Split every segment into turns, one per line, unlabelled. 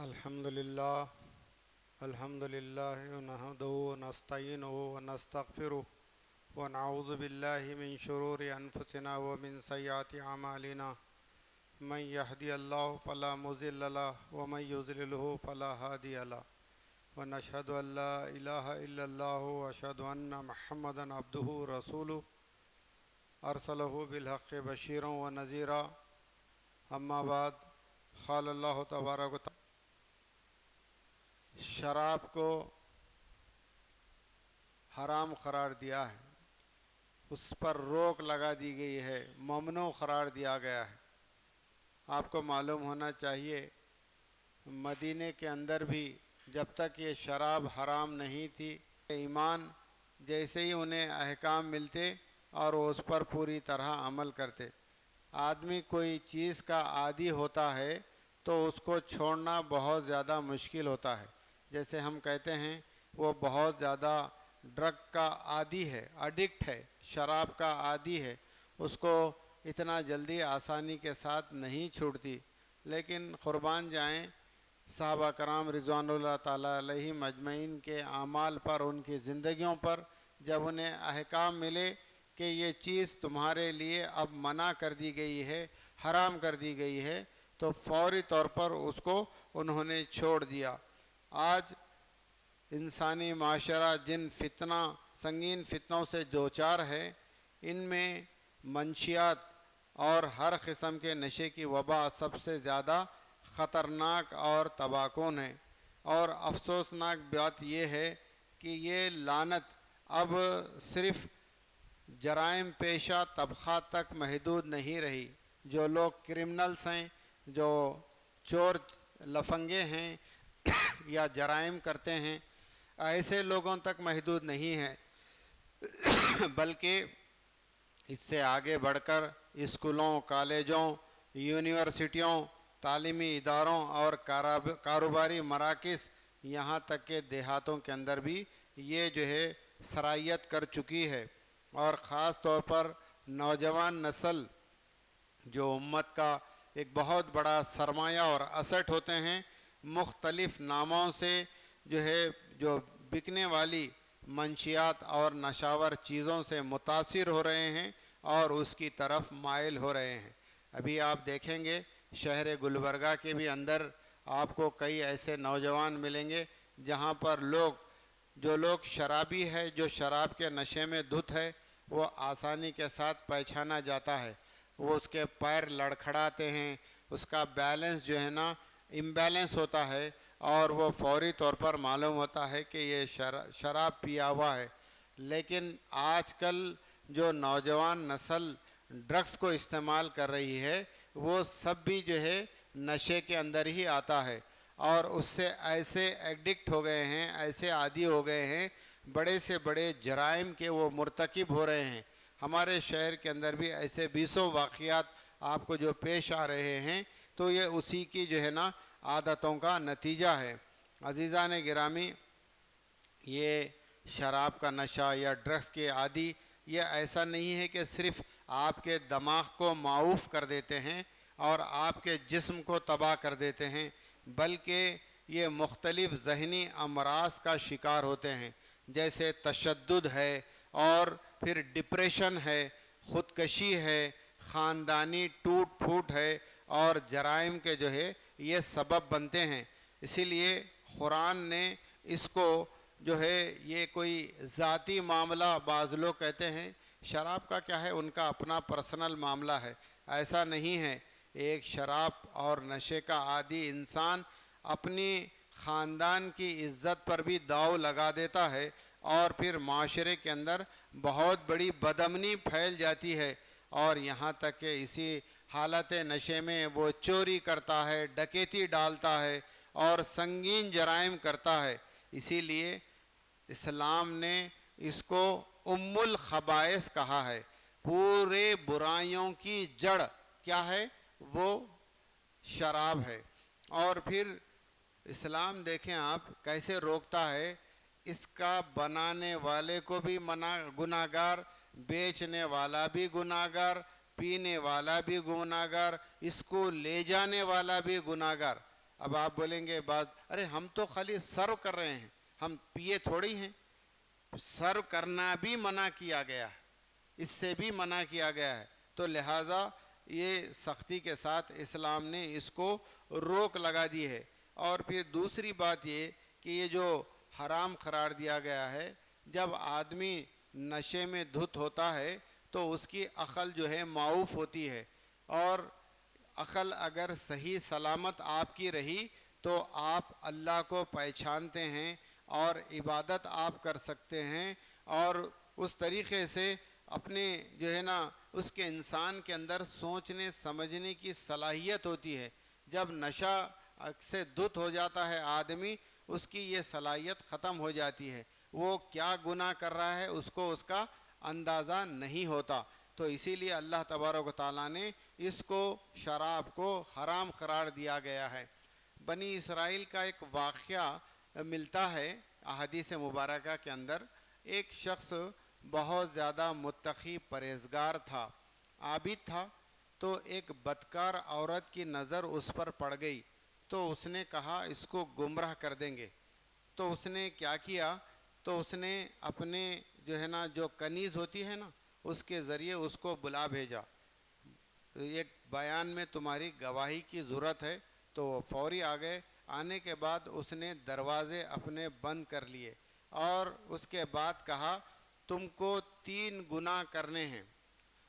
الحمدللہ الحمدللہ نحمدہ ونستعینہ ونستغفرہ ونعوذ باللہ من شرور انفسنا ومن سیئات اعمالنا من یہدی اللہ فلا مضل لہ ومن یضللہ فلا ہادی لہ ونشہد ان لا الہ الا اللہ واشہد ان محمدا عبدہ رسولہ ارسلہ بالحق بشیرا ونذیرا اما بعد قال اللہ تبارک و تعالی شراب کو حرام قرار دیا ہے، اس پر روک لگا دی گئی ہے، ممنوع قرار دیا گیا ہے۔ آپ کو معلوم ہونا چاہیے مدینے کے اندر بھی جب تک یہ شراب حرام نہیں تھی، ایمان جیسے ہی انہیں احکام ملتے اور وہ اس پر پوری طرح عمل کرتے۔ آدمی کوئی چیز کا عادی ہوتا ہے تو اس کو چھوڑنا بہت زیادہ مشکل ہوتا ہے۔ جیسے ہم کہتے ہیں وہ بہت زیادہ ڈرگ کا عادی ہے، ایڈکٹ ہے، شراب کا عادی ہے، اس کو اتنا جلدی آسانی کے ساتھ نہیں چھوڑتی۔ لیکن قربان جائیں صحابہ کرام رضوان اللہ تعالیٰ علیہ مجمعین کے اعمال پر، ان کی زندگیوں پر جب انہیں احکام ملے کہ یہ چیز تمہارے لیے اب منع کر دی گئی ہے، حرام کر دی گئی ہے، تو فوری طور پر اس کو انہوں نے چھوڑ دیا۔ آج انسانی معاشرہ جن سنگین فتنوں سے دوچار ہے، ان میں منشیات اور ہر قسم کے نشے کی وبا سب سے زیادہ خطرناک اور تباہ کن ہے۔ اور افسوسناک بات یہ ہے کہ یہ لعنت اب صرف جرائم پیشہ طبقات تک محدود نہیں رہی۔ جو لوگ کرمنلز ہیں، جو چور لفنگے ہیں یا جرائم کرتے ہیں، ایسے لوگوں تک محدود نہیں ہے، بلکہ اس سے آگے بڑھ کر اسکولوں، کالجوں، یونیورسٹیوں، تعلیمی اداروں اور کاروباری مراکز، یہاں تک کہ دیہاتوں کے اندر بھی یہ جو ہے سرایت کر چکی ہے۔ اور خاص طور پر نوجوان نسل جو امت کا ایک بہت بڑا سرمایہ اور اسٹ ہوتے ہیں، مختلف ناموں سے جو بکنے والی منشیات اور نشاور چیزوں سے متاثر ہو رہے ہیں اور اس کی طرف مائل ہو رہے ہیں۔ ابھی آپ دیکھیں گے شہر گلبرگہ کے بھی اندر آپ کو کئی ایسے نوجوان ملیں گے جہاں پر جو لوگ شرابی ہے، جو شراب کے نشے میں دھت ہے، وہ آسانی کے ساتھ پہچانا جاتا ہے۔ وہ اس کے پیر لڑکھڑاتے ہیں، اس کا بیلنس جو ہے نا امبیلنس ہوتا ہے، اور وہ فوری طور پر معلوم ہوتا ہے کہ یہ شراب پیا ہوا ہے۔ لیکن آج کل جو نوجوان نسل ڈرگس کو استعمال کر رہی ہے، وہ سب بھی جو ہے نشے کے اندر ہی آتا ہے، اور اس سے ایسے ایڈکٹ ہو گئے ہیں، ایسے عادی ہو گئے ہیں، بڑے سے بڑے جرائم کے وہ مرتکب ہو رہے ہیں۔ ہمارے شہر کے اندر بھی ایسے 20 واقعات آپ کو جو پیش آ رہے ہیں، تو یہ اسی کی جو ہے نا عادتوں کا نتیجہ ہے۔ عزیزان گرامی، یہ شراب کا نشہ یا ڈرگس کے عادی یہ ایسا نہیں ہے کہ صرف آپ کے دماغ کو معوف کر دیتے ہیں اور آپ کے جسم کو تباہ کر دیتے ہیں، بلکہ یہ مختلف ذہنی امراض کا شکار ہوتے ہیں، جیسے تشدد ہے، اور پھر ڈپریشن ہے، خودکشی ہے، خاندانی ٹوٹ پھوٹ ہے، اور جرائم کے جو ہے یہ سبب بنتے ہیں۔ اسی لیے قرآن نے اس کو جو ہے یہ کوئی ذاتی معاملہ، بعض لوگ کہتے ہیں شراب کا کیا ہے، ان کا اپنا پرسنل معاملہ ہے، ایسا نہیں ہے۔ ایک شراب اور نشے کا عادی انسان اپنی خاندان کی عزت پر بھی داؤ لگا دیتا ہے، اور پھر معاشرے کے اندر بہت بڑی بدامنی پھیل جاتی ہے، اور یہاں تک کہ اسی حالت نشے میں وہ چوری کرتا ہے، ڈکیتی ڈالتا ہے، اور سنگین جرائم کرتا ہے۔ اسی لیے اسلام نے اس کو ام الخبائث کہا ہے۔ پورے برائیوں کی جڑ کیا ہے؟ وہ شراب ہے۔ اور پھر اسلام دیکھیں آپ کیسے روکتا ہے، اس کا بنانے والے کو بھی گناہگار، بیچنے والا بھی گناہگار، پینے والا بھی گناہگار، اس کو لے جانے والا بھی گناہگار۔ اب آپ بولیں گے بات، ارے ہم تو خالی سرو کر رہے ہیں، ہم پیے تھوڑی ہیں. سرو کرنا بھی منع کیا گیا ہے، اس سے بھی منع کیا گیا ہے. تو لہٰذا یہ سختی کے ساتھ اسلام نے اس کو روک لگا دی ہے. اور پھر دوسری بات یہ کہ یہ جو حرام قرار دیا گیا ہے، جب آدمی نشے میں دھت ہوتا ہے تو اس کی عقل جو ہے معوف ہوتی ہے، اور عقل اگر صحیح سلامت آپ کی رہی تو آپ اللہ کو پہچانتے ہیں اور عبادت آپ کر سکتے ہیں، اور اس طریقے سے اپنے جو ہے نا اس کے انسان کے اندر سوچنے سمجھنے کی صلاحیت ہوتی ہے. جب نشہ سے دھت ہو جاتا ہے آدمی، اس کی یہ صلاحیت ختم ہو جاتی ہے، وہ کیا گناہ کر رہا ہے اس کو اس کا اندازہ نہیں ہوتا. تو اسی لیے اللہ تبارک و تعالیٰ نے اس کو شراب کو حرام قرار دیا گیا ہے. بنی اسرائیل کا ایک واقعہ ملتا ہے احادیث مبارکہ کے اندر. ایک شخص بہت زیادہ متقی پرہیزگار تھا، عابد تھا. تو ایک بدکار عورت کی نظر اس پر پڑ گئی، تو اس نے کہا اس کو گمراہ کر دیں گے. تو اس نے کیا کیا، تو اس نے اپنے جو ہے نا جو کنیز ہوتی ہے نا اس کے ذریعے اس کو بلا بھیجا. ایک بیان میں تمہاری گواہی کی ضرورت ہے. تو وہ فوری آ گئے. آنے کے بعد اس نے دروازے اپنے بند کر لیے اور اس کے بعد کہا تم کو 3 گناہ کرنے ہیں،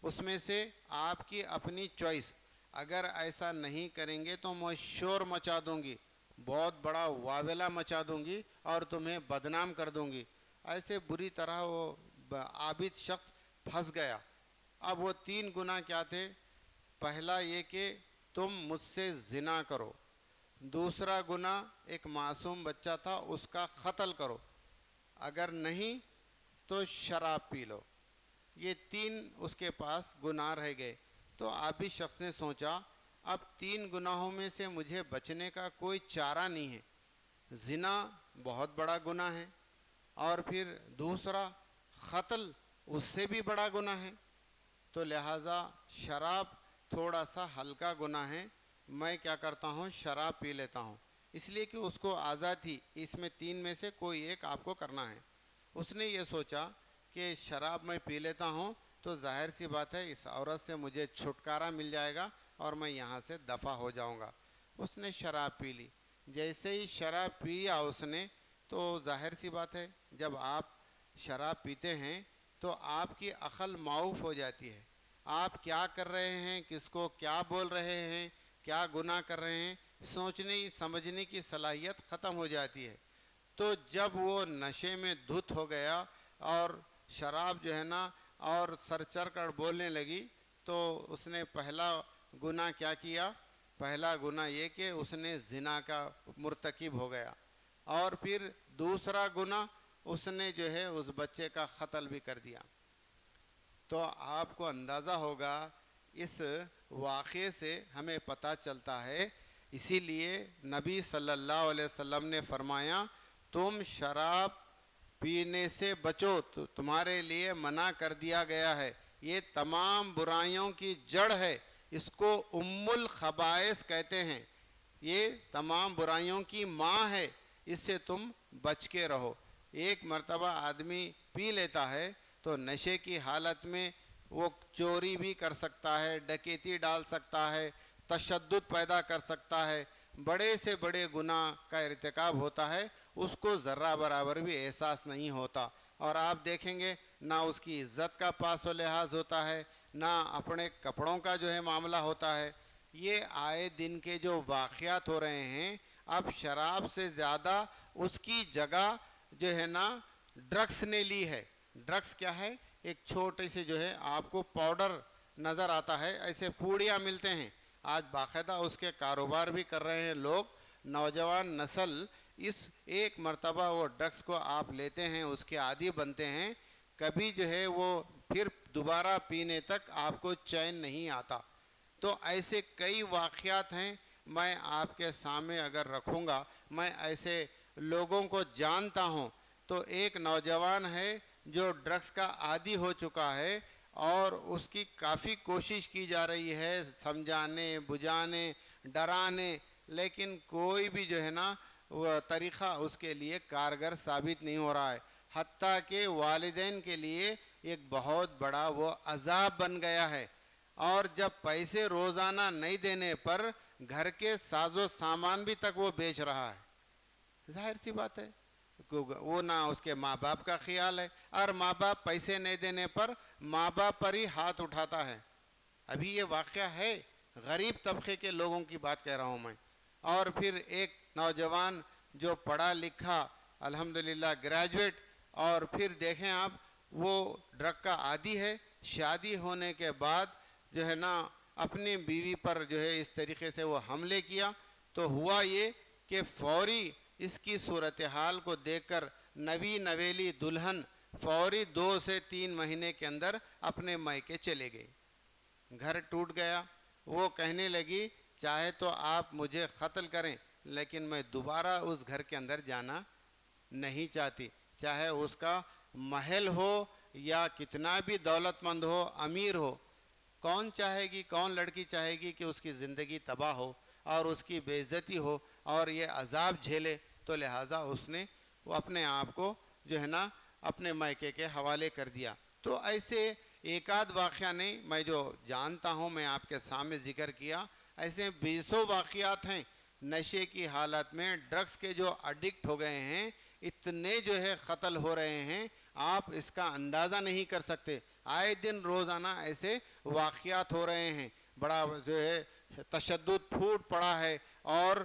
اس میں سے آپ کی اپنی چوائس. اگر ایسا نہیں کریں گے تو میں شور مچا دوں گی، بہت بڑا واویلا مچا دوں گی اور تمہیں بدنام کر دوں گی. ایسے بری طرح وہ عابد شخص پھنس گیا. اب وہ 3 گناہ کیا تھے؟ پہلا یہ کہ تم مجھ سے زنا کرو. دوسرا گناہ ایک معصوم بچہ تھا اس کا قتل کرو. اگر نہیں تو شراب پی لو. یہ 3 اس کے پاس گناہ رہ گئے. تو عابد شخص نے سوچا اب 3 گناہوں میں سے مجھے بچنے کا کوئی چارہ نہیں ہے. زنا بہت بڑا گناہ ہے، اور پھر دوسرا قتل اس سے بھی بڑا گناہ ہے. تو لہٰذا شراب تھوڑا سا ہلکا گناہ ہے، میں کیا کرتا ہوں شراب پی لیتا ہوں. اس لیے کہ اس کو آزاد تھی، اس میں 3 میں سے کوئی ایک آپ کو کرنا ہے. اس نے یہ سوچا کہ شراب میں پی لیتا ہوں تو ظاہر سی بات ہے اس عورت سے مجھے چھٹکارا مل جائے گا اور میں یہاں سے دفع ہو جاؤں گا. اس نے شراب پی لی. جیسے ہی شراب پیا اس نے تو ظاہر سی بات ہے جب آپ شراب پیتے ہیں تو آپ کی عقل معوف ہو جاتی ہے. آپ کیا کر رہے ہیں، کس کو کیا بول رہے ہیں، کیا گناہ کر رہے ہیں، سوچنے سمجھنے کی صلاحیت ختم ہو جاتی ہے. تو جب وہ نشے میں دھت ہو گیا اور شراب جو ہے نا اور سر چڑھ کر بولنے لگی، تو اس نے پہلا گناہ کیا کیا؟ پہلا گناہ یہ کہ اس نے زنا کا مرتکب ہو گیا. اور پھر دوسرا گناہ اس نے جو ہے اس بچے کا قتل بھی کر دیا. تو آپ کو اندازہ ہوگا اس واقعے سے ہمیں پتہ چلتا ہے. اسی لیے نبی صلی اللہ علیہ وسلم نے فرمایا تم شراب پینے سے بچو، تو تمہارے لیے منع کر دیا گیا ہے. یہ تمام برائیوں کی جڑ ہے، اس کو ام الخبائث کہتے ہیں. یہ تمام برائیوں کی ماں ہے، اس سے تم بچ کے رہو. ایک مرتبہ آدمی پی لیتا ہے تو نشے کی حالت میں وہ چوری بھی کر سکتا ہے، ڈکیتی ڈال سکتا ہے، تشدد پیدا کر سکتا ہے، بڑے سے بڑے گناہ کا ارتکاب ہوتا ہے. اس کو ذرہ برابر بھی احساس نہیں ہوتا. اور آپ دیکھیں گے نہ اس کی عزت کا پاس و لحاظ ہوتا ہے، نہ اپنے کپڑوں کا جو ہے معاملہ ہوتا ہے. یہ آئے دن کے جو واقعات ہو رہے ہیں، اب شراب سے زیادہ اس کی جگہ جو ہے نا ڈرگس نے لی ہے. ڈرگس کیا ہے؟ ایک چھوٹے سے جو ہے آپ کو پاؤڈر نظر آتا ہے، ایسے پوڑیاں ملتے ہیں. آج باقاعدہ اس کے کاروبار بھی کر رہے ہیں لوگ. نوجوان نسل اس ایک مرتبہ وہ ڈرگس کو آپ لیتے ہیں، اس کے عادی بنتے ہیں، کبھی جو ہے وہ پھر دوبارہ پینے تک آپ کو چین نہیں آتا. تو ایسے کئی واقعات ہیں، میں آپ کے سامنے اگر رکھوں گا، میں ایسے لوگوں کو جانتا ہوں. تو ایک نوجوان ہے جو ڈرگس کا عادی ہو چکا ہے اور اس کی کافی کوشش کی جا رہی ہے سمجھانے، بجھانے، ڈرانے، لیکن کوئی بھی جو ہے نا وہ طریقہ اس کے لیے کارگر ثابت نہیں ہو رہا ہے، حتیٰ کہ والدین کے لیے ایک بہت بڑا وہ عذاب بن گیا ہے۔ اور جب پیسے روزانہ نہیں دینے پر گھر کے ساز و سامان بھی تک وہ بیچ رہا ہے، ظاہر سی بات ہے وہ نہ اس کے ماں باپ کا خیال ہے، اور ماں باپ پیسے نہیں دینے پر ماں باپ پر ہی ہاتھ اٹھاتا ہے۔ ابھی یہ واقعہ ہے، غریب طبقے کے لوگوں کی بات کہہ رہا ہوں میں۔ اور پھر ایک نوجوان جو پڑھا لکھا الحمدللہ گریجویٹ، اور پھر دیکھیں آپ وہ ڈرگ کا عادی ہے، شادی ہونے کے بعد جو ہے نا اپنی بیوی پر جو ہے اس طریقے سے وہ حملے کیا، تو ہوا یہ کہ فوری اس کی صورتحال کو دیکھ کر نوی نویلی دلہن فوری 2 سے 3 مہینے کے اندر اپنے مائکے چلے گئے، گھر ٹوٹ گیا۔ وہ کہنے لگی چاہے تو آپ مجھے قتل کریں لیکن میں دوبارہ اس گھر کے اندر جانا نہیں چاہتی، چاہے اس کا محل ہو یا کتنا بھی دولت مند ہو، امیر ہو۔ کون چاہے گی، کون لڑکی چاہے گی کہ اس کی زندگی تباہ ہو اور اس کی بے عزتی ہو اور یہ عذاب جھیلے؟ تو لہٰذا اس نے وہ اپنے آپ کو جو ہے نا اپنے مائکے کے حوالے کر دیا۔ تو ایسے ایک آدھ واقعہ نہیں، میں جو جانتا ہوں میں آپ کے سامنے ذکر کیا، ایسے 20 واقعات ہیں۔ نشے کی حالت میں ڈرگس کے جو اڈکٹ ہو گئے ہیں، اتنے جو ہے قتل ہو رہے ہیں، آپ اس کا اندازہ نہیں کر سکتے۔ آئے دن روزانہ ایسے واقعات ہو رہے ہیں، بڑا جو ہے تشدد پھوٹ پڑا ہے اور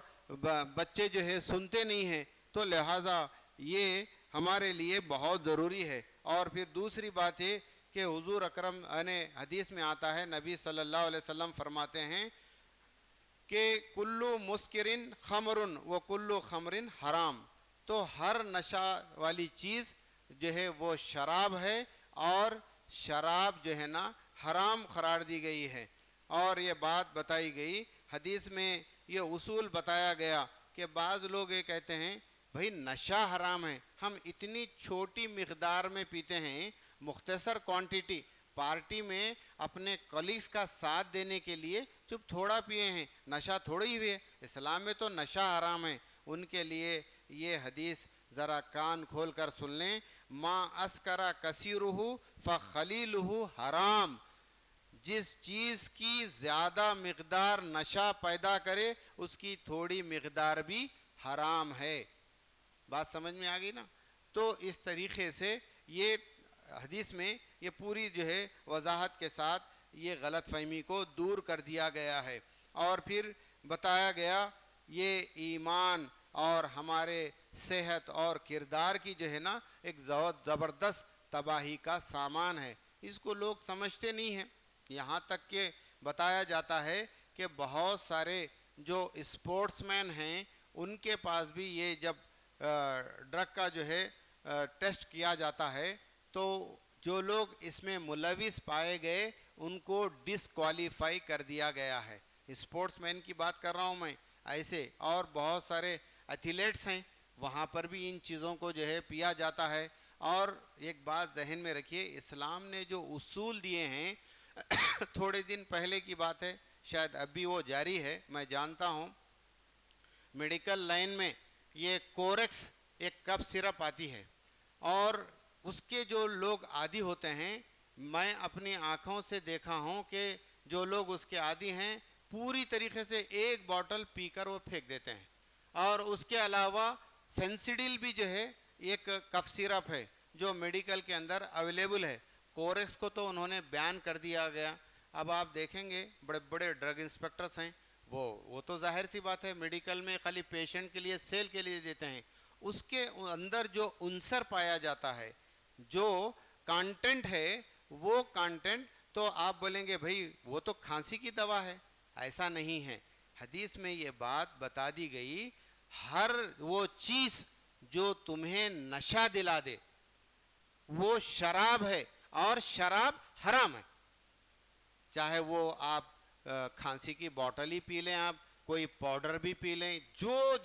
بچے جو ہے سنتے نہیں ہیں۔ تو لہٰذا یہ ہمارے لیے بہت ضروری ہے۔ اور پھر دوسری بات ہے کہ حضور اکرم حدیث میں آتا ہے، نبی صلی اللہ علیہ وسلم فرماتے ہیں کہ کلو مسکرن خمرن و کلو خمرن حرام، تو ہر نشہ والی چیز جو ہے وہ شراب ہے، اور شراب جو ہے نا حرام قرار دی گئی ہے۔ اور یہ بات بتائی گئی حدیث میں، یہ اصول بتایا گیا کہ بعض لوگ یہ کہتے ہیں بھئی نشہ حرام ہے، ہم اتنی چھوٹی مقدار میں پیتے ہیں، مختصر کوانٹٹی، پارٹی میں اپنے کلیگز کا ساتھ دینے کے لیے چپ تھوڑا پیے ہیں، نشہ تھوڑی ہوئے۔ اسلام میں تو نشہ حرام ہے۔ ان کے لیے یہ حدیث ذرا کان کھول کر سن لیں، ما اسکرا کثیرہ فخلیلہ حرام، جس چیز کی زیادہ مقدار نشہ پیدا کرے اس کی تھوڑی مقدار بھی حرام ہے۔ بات سمجھ میں آ گئی نا؟ تو اس طریقے سے یہ حدیث میں یہ پوری جو ہے وضاحت کے ساتھ یہ غلط فہمی کو دور کر دیا گیا ہے۔ اور پھر بتایا گیا یہ ایمان اور ہمارے صحت اور کردار کی جو ہے نا ایک زبردست تباہی کا سامان ہے، اس کو لوگ سمجھتے نہیں ہیں۔ یہاں تک کہ بتایا جاتا ہے کہ بہت سارے جو اسپورٹس مین ہیں ان کے پاس بھی یہ جب ڈرگ کا جو ہے ٹیسٹ کیا جاتا ہے تو جو لوگ اس میں ملوث پائے گئے ان کو ڈسکوالیفائی کر دیا گیا ہے۔ اسپورٹس مین کی بات کر رہا ہوں میں، ایسے اور بہت سارے ایتھلیٹس ہیں، وہاں پر بھی ان چیزوں کو جو ہے پیا جاتا ہے۔ اور ایک بات ذہن میں رکھیے، اسلام نے جو اصول دیے ہیں تھوڑے دن پہلے کی بات ہے، شاید اب بھی وہ جاری ہے، میں جانتا ہوں میڈیکل لائن میں یہ کورکس ایک کف سرپ آتی ہے، اور اس کے جو لوگ عادی ہوتے ہیں، میں اپنی آنکھوں سے دیکھا ہوں کہ جو لوگ اس کے عادی ہیں پوری طریقے سے ایک بوٹل پی کر وہ پھینک دیتے ہیں۔ اور اس کے علاوہ فینسیڈل بھی جو ہے ایک کف سیرپ ہے جو میڈیکل کے اندر اویلیبل ہے۔ کورکس کو تو انہوں نے بیان کر دیا گیا۔ اب آپ دیکھیں گے بڑے بڑے ڈرگ انسپیکٹرز ہیں، وہ تو ظاہر سی بات ہے میڈیکل میں خالی پیشنٹ کے لیے سیل کے لیے دیتے ہیں، اس کے اندر جو عنصر پایا جاتا ہے، جو کانٹینٹ ہے، وہ کانٹینٹ تو آپ بولیں گے بھئی وہ تو کھانسی کی دوا ہے، ایسا نہیں ہے۔ حدیث میں یہ بات بتا دی گئی، ہر وہ چیز جو تمہیں نشہ دلا دے وہ شراب ہے، اور شراب حرام ہے، چاہے وہ آپ کھانسی کی بوٹل ہی پی لیں، آپ کوئی پاؤڈر بھی پی لیں، جو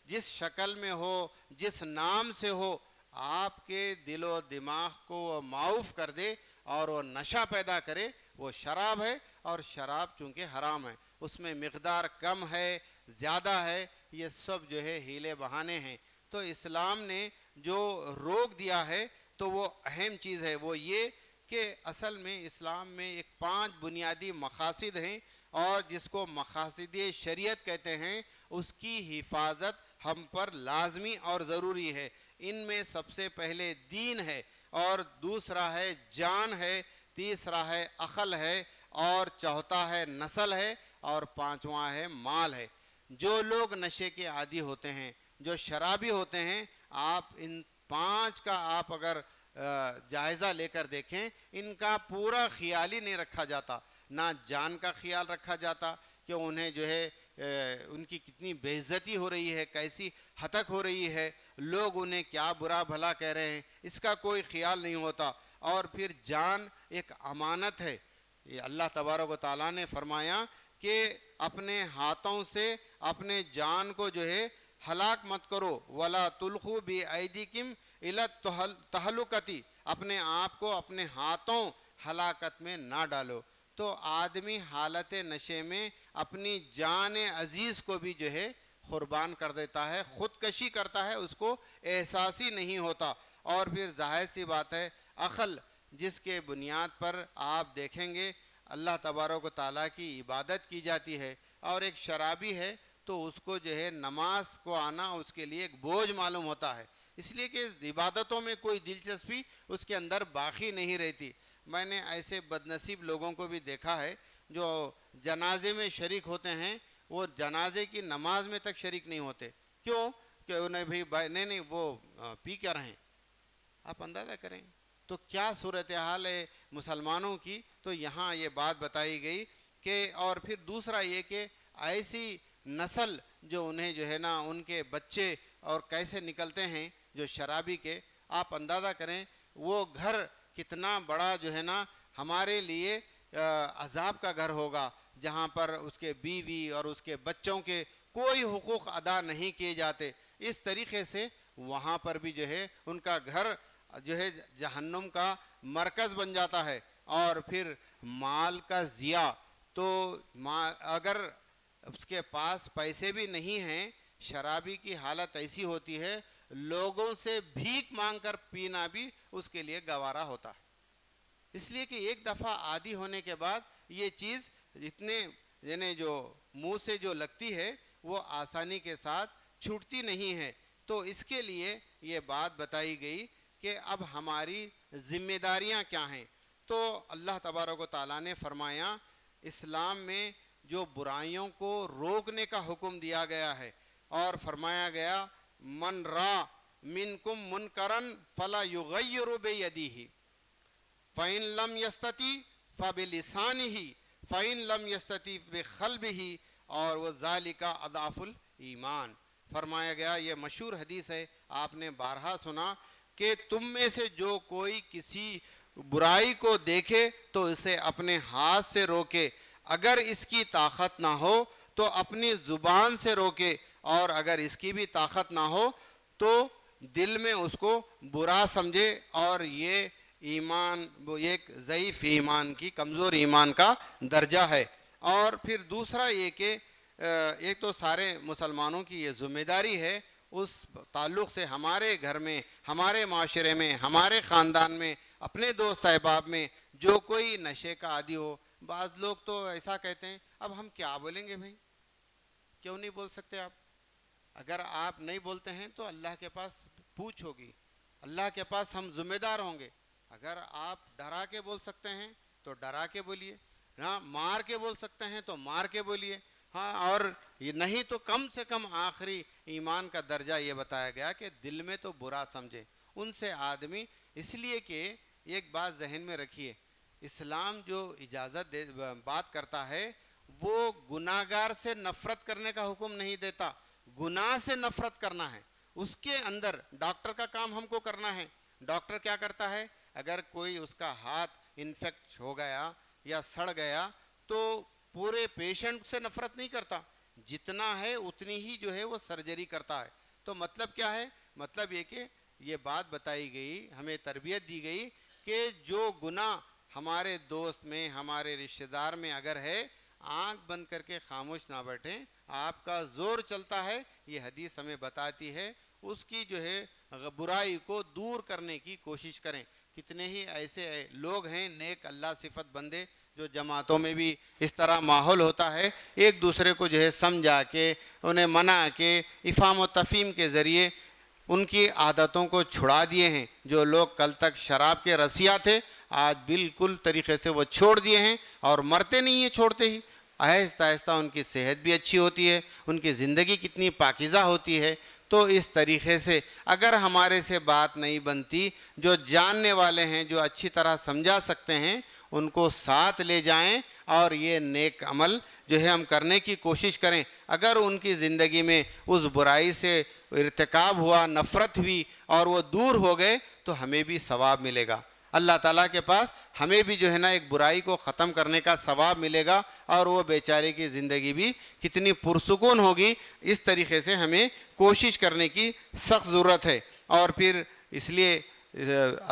جس شکل میں ہو، جس نام سے ہو، آپ کے دل و دماغ کو وہ معاف کر دے اور وہ نشہ پیدا کرے، وہ شراب ہے، اور شراب چونکہ حرام ہے۔ اس میں مقدار کم ہے زیادہ ہے، یہ سب جو ہے ہیلے بہانے ہیں۔ تو اسلام نے جو روک دیا ہے تو وہ اہم چیز ہے، وہ یہ کہ اصل میں اسلام میں ایک 5 بنیادی مقاصد ہیں، اور جس کو مقاصد شریعت کہتے ہیں، اس کی حفاظت ہم پر لازمی اور ضروری ہے۔ ان میں سب سے پہلے دین ہے، اور دوسرا ہے جان ہے، تیسرا ہے عقل ہے، اور چوتھا ہے نسل ہے، اور پانچواں ہے مال ہے۔ جو لوگ نشے کے عادی ہوتے ہیں، جو شرابی ہوتے ہیں، آپ ان 5 کا آپ اگر جائزہ لے کر دیکھیں، ان کا پورا خیال ہی نہیں رکھا جاتا، نہ جان کا خیال رکھا جاتا کہ انہیں جو ہے ان کی کتنی بے عزتی ہو رہی ہے، کیسی ہتک ہو رہی ہے، لوگ انہیں کیا برا بھلا کہہ رہے ہیں، اس کا کوئی خیال نہیں ہوتا۔ اور پھر جان ایک امانت ہے، یہ اللہ تبارک و تعالیٰ نے فرمایا کہ اپنے ہاتھوں سے اپنے جان کو جو ہے ہلاک مت کرو، وَلَا تُلْقُوا بِأَيْدِيكُمْ إِلَى التَّهْلُكَةِ، اپنے آپ کو اپنے ہاتھوں ہلاکت میں نہ ڈالو۔ تو آدمی حالت نشے میں اپنی جان عزیز کو بھی جو ہے قربان کر دیتا ہے، خودکشی کرتا ہے، اس کو احساس ہی نہیں ہوتا۔ اور پھر ظاہر سی بات ہے عقل، جس کے بنیاد پر آپ دیکھیں گے اللہ تبارک و تعالیٰ کی عبادت کی جاتی ہے، اور ایک شرابی ہے تو اس کو جو ہے نماز کو آنا اس کے لیے ایک بوجھ معلوم ہوتا ہے، اس لیے کہ عبادتوں میں کوئی دلچسپی اس کے اندر باقی نہیں رہتی۔ میں نے ایسے بدنصیب لوگوں کو بھی دیکھا ہے جو جنازے میں شریک ہوتے ہیں، وہ جنازے کی نماز میں تک شریک نہیں ہوتے۔ کیوں؟ کہ انہیں بھی نہیں وہ پی کر رہے ہیں۔ آپ اندازہ کریں تو کیا صورتحال ہے مسلمانوں کی۔ تو یہاں یہ بات بتائی گئی کہ اور پھر دوسرا یہ کہ ایسی نسل جو انہیں جو ہے نا ان کے بچے اور کیسے نکلتے ہیں جو شرابی کے، آپ اندازہ کریں وہ گھر کتنا بڑا جو ہے نا ہمارے لیے عذاب کا گھر ہوگا، جہاں پر اس کے بیوی اور اس کے بچوں کے کوئی حقوق ادا نہیں کیے جاتے۔ اس طریقے سے وہاں پر بھی جو ہے ان کا گھر جو ہے جہنم کا مرکز بن جاتا ہے۔ اور پھر مال کا ضیاع، تو اگر اس کے پاس پیسے بھی نہیں ہیں، شرابی کی حالت ایسی ہوتی ہے لوگوں سے بھیک مانگ کر پینا بھی اس کے لیے گوارا ہوتا ہے، اس لیے کہ ایک دفعہ عادی ہونے کے بعد یہ چیز اتنے یعنی جو منہ سے جو لگتی ہے وہ آسانی کے ساتھ چھوٹتی نہیں ہے۔ تو اس کے لیے یہ بات بتائی گئی کہ اب ہماری ذمہ داریاں کیا ہیں۔ تو اللہ تبارک و تعالیٰ نے فرمایا اسلام میں جو برائیوں کو روکنے کا حکم دیا گیا ہے، اور فرمایا گیا من را منکم منکرن فلا یغیر بیدیہ فَإِن لَمْ يَسْتَطِعْ فَبِلِسَانِهِ فَإِن لَمْ يَسْتَطِعْ بِقَلْبِهِ اور وَذَلِكَ أَضْعَفُ الْإِيمَانِ۔ فرمایا گیا، یہ مشہور حدیث ہے، آپ نے بارہا سنا کہ تم میں سے جو کوئی کسی برائی کو دیکھے تو اسے اپنے ہاتھ سے روکے، اگر اس کی طاقت نہ ہو تو اپنی زبان سے روکے، اور اگر اس کی بھی طاقت نہ ہو تو دل میں اس کو برا سمجھے۔ اور یہ ایمان وہ ایک ضعیف ایمان کی کمزور ایمان کا درجہ ہے۔ اور پھر دوسرا یہ کہ ایک تو سارے مسلمانوں کی یہ ذمہ داری ہے، اس تعلق سے ہمارے گھر میں، ہمارے معاشرے میں، ہمارے خاندان میں، اپنے دوست احباب میں جو کوئی نشے کا عادی ہو۔ بعض لوگ تو ایسا کہتے ہیں اب ہم کیا بولیں گے بھائی، کیوں نہیں بول سکتے آپ؟ اگر آپ نہیں بولتے ہیں تو اللہ کے پاس پوچھ ہوگی، اللہ کے پاس ہم ذمہ دار ہوں گے۔ اگر آپ ڈرا کے بول سکتے ہیں تو ڈرا کے بولیے، ہاں مار کے بول سکتے ہیں تو مار کے بولیے، ہاں اور نہیں تو کم سے کم آخری ایمان کا درجہ یہ بتایا گیا کہ دل میں تو برا سمجھے ان سے آدمی۔ اس لیے کہ ایک بات ذہن میں رکھیے، اسلام جو اجازت بات کرتا ہے وہ گناہگار سے نفرت کرنے کا حکم نہیں دیتا، گناہ سے نفرت کرنا ہے۔ اس کے اندر ڈاکٹر کا کام ہم کو کرنا ہے۔ ڈاکٹر کیا کرتا ہے؟ اگر کوئی اس کا ہاتھ انفیکٹ ہو گیا یا سڑ گیا تو پورے پیشنٹ سے نفرت نہیں کرتا، جتنا ہے اتنی ہی جو ہے وہ سرجری کرتا ہے۔ تو مطلب کیا ہے؟ مطلب یہ کہ یہ بات بتائی گئی، ہمیں تربیت دی گئی کہ جو گناہ ہمارے دوست میں، ہمارے رشتہ دار میں اگر ہے، آنکھ بند کر کے خاموش نہ بیٹھیں، آپ کا زور چلتا ہے، یہ حدیث ہمیں بتاتی ہے، اس کی جو ہے برائی کو دور کرنے کی کوشش کریں۔ کتنے ہی ایسے لوگ ہیں نیک اللہ صفت بندے جو جماعتوں میں بھی اس طرح ماحول ہوتا ہے، ایک دوسرے کو جو ہے سمجھا کے انہیں منع کے افہام و تفہیم کے ذریعے ان کی عادتوں کو چھڑا دیے ہیں۔ جو لوگ کل تک شراب کے رسیا تھے، آج بالکل طریقے سے وہ چھوڑ دیے ہیں اور مرتے نہیں ہیں چھوڑتے ہی، آہستہ آہستہ ان کی صحت بھی اچھی ہوتی ہے، ان کی زندگی کتنی پاکیزہ ہوتی ہے۔ تو اس طریقے سے اگر ہمارے سے بات نہیں بنتی، جو جاننے والے ہیں، جو اچھی طرح سمجھا سکتے ہیں، ان کو ساتھ لے جائیں اور یہ نیک عمل جو ہے ہم کرنے کی کوشش کریں۔ اگر ان کی زندگی میں اس برائی سے ارتکاب ہوا، نفرت ہوئی اور وہ دور ہو گئے تو ہمیں بھی ثواب ملے گا، اللہ تعالیٰ کے پاس ہمیں بھی جو ہے نا ایک برائی کو ختم کرنے کا ثواب ملے گا، اور وہ بیچارے کی زندگی بھی کتنی پرسکون ہوگی۔ اس طریقے سے ہمیں کوشش کرنے کی سخت ضرورت ہے۔ اور پھر اس لیے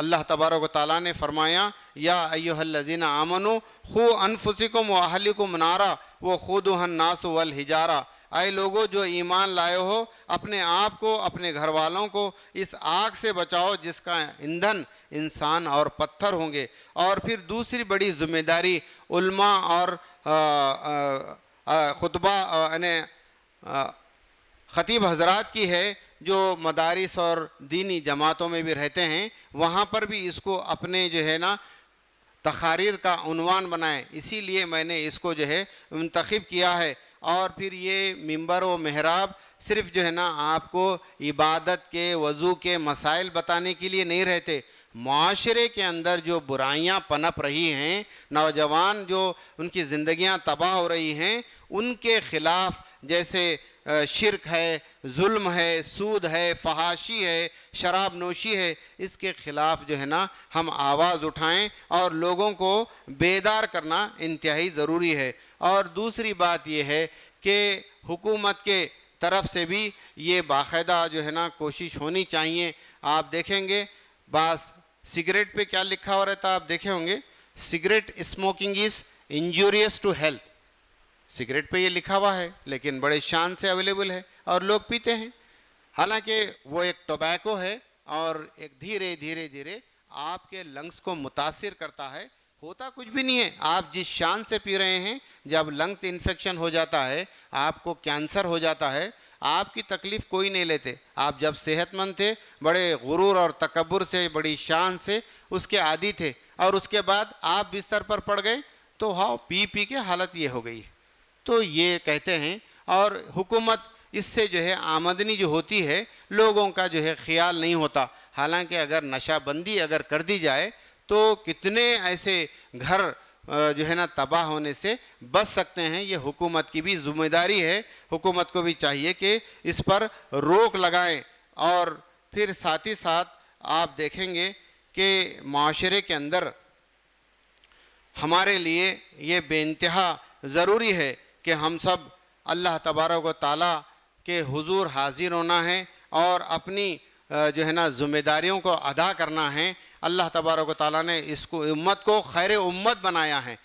اللہ تبارک و تعالیٰ نے فرمایا، یا ایھا الذین آمنوا قوا انفسکم واہلکم نارا وقودھا الناس والحجارہ، اے لوگو جو ایمان لائے ہو، اپنے آپ کو، اپنے گھر والوں کو اس آگ سے بچاؤ جس کا ایندھن انسان اور پتھر ہوں گے۔ اور پھر دوسری بڑی ذمہ داری علماء اور خطبہ یعنی خطیب حضرات کی ہے، جو مدارس اور دینی جماعتوں میں بھی رہتے ہیں، وہاں پر بھی اس کو اپنے جو ہے نا تقاریر کا عنوان بنائیں۔ اسی لیے میں نے اس کو جو ہے منتخب کیا ہے۔ اور پھر یہ ممبر و محراب صرف جو ہے نا آپ کو عبادت کے، وضو کے مسائل بتانے کے لیے نہیں رہتے، معاشرے کے اندر جو برائیاں پنپ رہی ہیں، نوجوان جو ان کی زندگیاں تباہ ہو رہی ہیں، ان کے خلاف، جیسے شرک ہے، ظلم ہے، سود ہے، فحاشی ہے، شراب نوشی ہے، اس کے خلاف جو ہے نا ہم آواز اٹھائیں اور لوگوں کو بیدار کرنا انتہائی ضروری ہے۔ اور دوسری بات یہ ہے کہ حکومت کے طرف سے بھی یہ باقاعدہ جو ہے نا کوشش ہونی چاہیے۔ آپ دیکھیں گے بعض سگریٹ پہ کیا لکھا ہوا رہتا، آپ دیکھے ہوں گے، cigarette smoking is injurious to health, cigarette پہ یہ لکھا ہوا ہے، لیکن بڑے شان سے اویلیبل ہے اور لوگ پیتے ہیں۔ حالانکہ وہ ایک ٹوبیکو ہے اور ایک دھیرے دھیرے دھیرے آپ کے لنگس کو متاثر کرتا ہے، ہوتا کچھ بھی نہیں ہے۔ آپ جس شان سے پی رہے ہیں، جب لنگس انفیکشن ہو جاتا ہے، آپ کو کینسر ہو جاتا ہے، آپ کی تکلیف کوئی نہیں لیتے۔ آپ جب صحت مند تھے، بڑے غرور اور تکبر سے، بڑی شان سے اس کے عادی تھے، اور اس کے بعد آپ بستر پر پڑ گئے تو ہاں پی پی کے حالت یہ ہو گئی۔ تو یہ کہتے ہیں، اور حکومت اس سے جو ہے آمدنی جو ہوتی ہے، لوگوں کا جو ہے خیال نہیں ہوتا۔ حالانکہ اگر نشہ بندی اگر کر دی جائے تو کتنے ایسے گھر جو ہے نا تباہ ہونے سے بچ سکتے ہیں۔ یہ حکومت کی بھی ذمہ داری ہے، حکومت کو بھی چاہیے کہ اس پر روک لگائیں۔ اور پھر ساتھ ہی ساتھ آپ دیکھیں گے کہ معاشرے کے اندر ہمارے لیے یہ بے انتہا ضروری ہے کہ ہم سب اللہ تبارک و تعالیٰ کے حضور حاضر ہونا ہے اور اپنی جو ہے نا ذمہ داریوں کو ادا کرنا ہے۔ اللہ تبارک و تعالیٰ نے اس کو امت کو خیر امت بنایا ہے۔